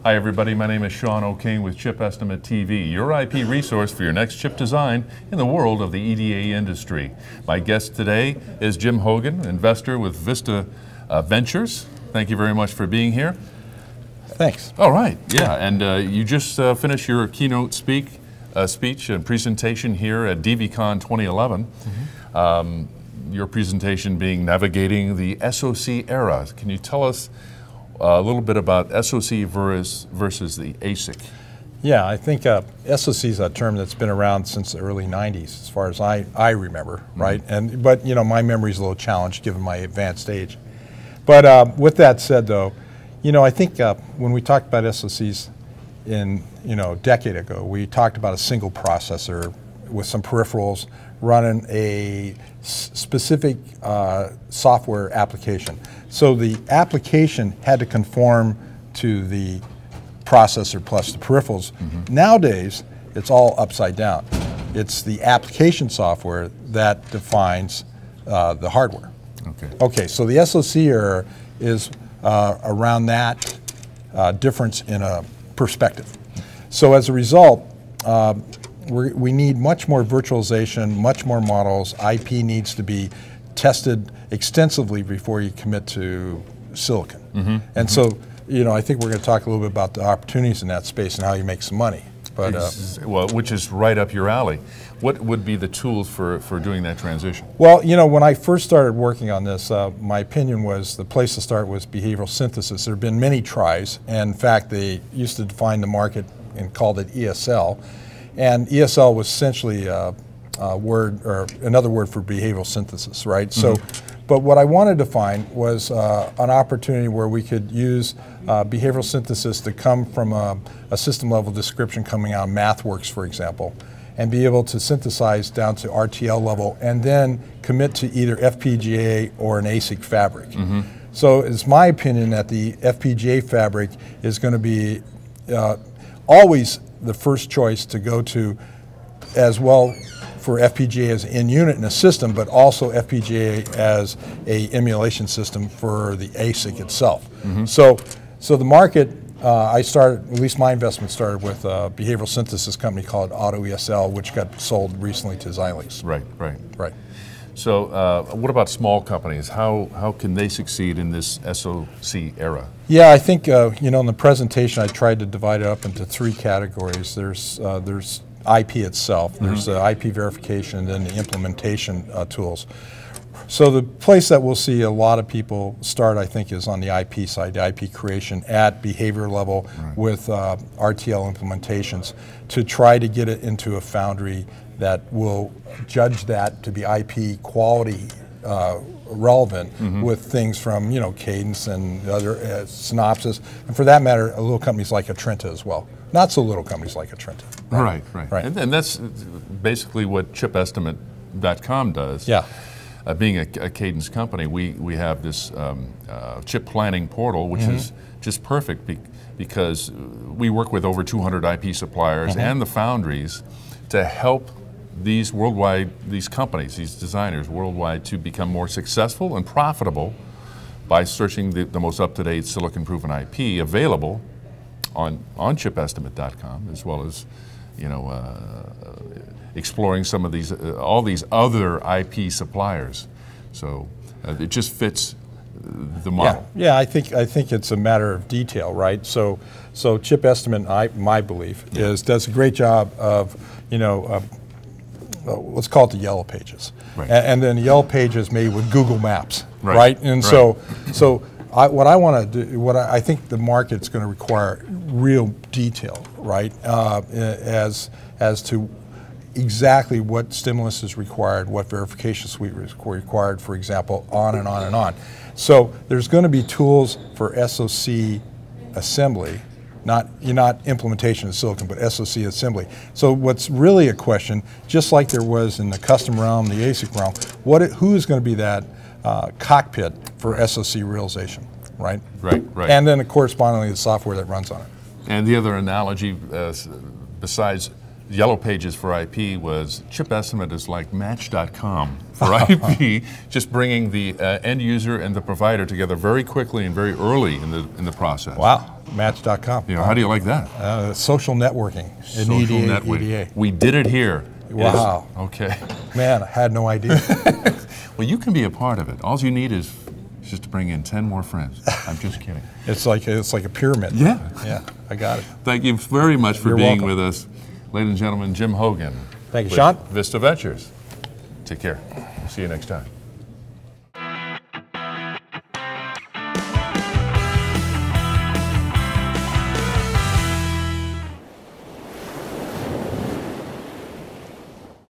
Hi everybody, my name is Sean O'Kane with Chip Estimate TV, your IP resource for your next chip design in the world of the EDA industry. My guest today is Jim Hogan, investor with Vista Ventures. Thank you very much for being here. Thanks. All right, yeah, and you just finished your keynote speech and presentation here at DVCon 2011. Your presentation being Navigating the SOC Era. Can you tell us a little bit about SOC versus the ASIC? Yeah, I think SOC is a term that's been around since the early 90s, as far as I remember, right? But you know, my memory's a little challenged given my advanced age. But with that said, though, you know, I think when we talked about SOCs a decade ago, we talked about a single processor with some peripherals running a specific software application. So the application had to conform to the processor plus the peripherals. Nowadays, it's all upside down. It's the application software that defines the hardware. Okay, so the SOC error is around that difference in a perspective. So as a result, we need much more virtualization, much more models. IP needs to be tested extensively before you commit to silicon. And so, you know, I think we're going to talk a little bit about the opportunities in that space and how you make some money. But, well, which is right up your alley. What would be the tools for doing that transition? Well, you know, when I first started working on this, my opinion was the place to start was behavioral synthesis. There have been many tries, and in fact, they used to define the market and called it ESL. And ESL was essentially a word, or another word for behavioral synthesis, right? So, but what I wanted to find was an opportunity where we could use behavioral synthesis to come from a system level description coming out of MathWorks, for example, and be able to synthesize down to RTL level and then commit to either FPGA or an ASIC fabric. So it's my opinion that the FPGA fabric is going to be always the first choice to go to, as well for FPGA as an in-unit in a system, but also FPGA as a emulation system for the ASIC itself. So the market, at least my investment started with a behavioral synthesis company called AutoESL, which got sold recently to Xilinx. Right. So what about small companies? How can they succeed in this SOC era? Yeah, I think, you know, in the presentation I tried to divide it up into three categories. There's IP itself, there's IP verification, and then the implementation tools. So the place that we'll see a lot of people start, I think, is on the IP side, the IP creation at behavior level with RTL implementations to try to get it into a foundry that will judge that to be IP quality relevant with things from, you know, Cadence and other Synopsys, and for that matter, little companies like Atrenta as well. Not so little companies like Atrenta. Right. And that's basically what ChipEstimate.com does. Yeah. Being a Cadence company, we have this chip planning portal, which is just perfect because we work with over 200 IP suppliers and the foundries to help these companies, these designers worldwide, to become more successful and profitable by searching the most up-to-date silicon-proven IP available on ChipEstimate.com, as well as, you know, exploring some of these, all these other IP suppliers. So it just fits the model. Yeah, I think it's a matter of detail, right? So Chip Estimate, my belief, does a great job of, you know, let's call it the yellow pages, and then the yellow pages made with Google Maps, right? And so what I want to do, I think the market's going to require real detail, right? As to exactly what stimulus is required, what verification suite is required, for example, on and on and on. So there's going to be tools for SOC assembly, not implementation of silicon, but SOC assembly. So what's really a question, just like there was in the custom realm, the ASIC realm, who is going to be that cockpit for SOC realization, right? Right. And then correspondingly the software that runs on it. And the other analogy, besides Yellow Pages for IP, was Chip Estimate is like Match.com for IP, just bringing the end user and the provider together very quickly and very early in the process. Wow. Match.com. You know, how do you like that? Social networking. Social networking. EDA. We did it here. Wow. Yes. Okay. Man, I had no idea. Well, you can be a part of it. All you need is just to bring in 10 more friends. I'm just kidding. It's like a pyramid. Yeah. Yeah, I got it. Thank you very much for You're being welcome. with us. Ladies and gentlemen, Jim Hogan. Thank you, with Sean. Vista Ventures. Take care. See you next time.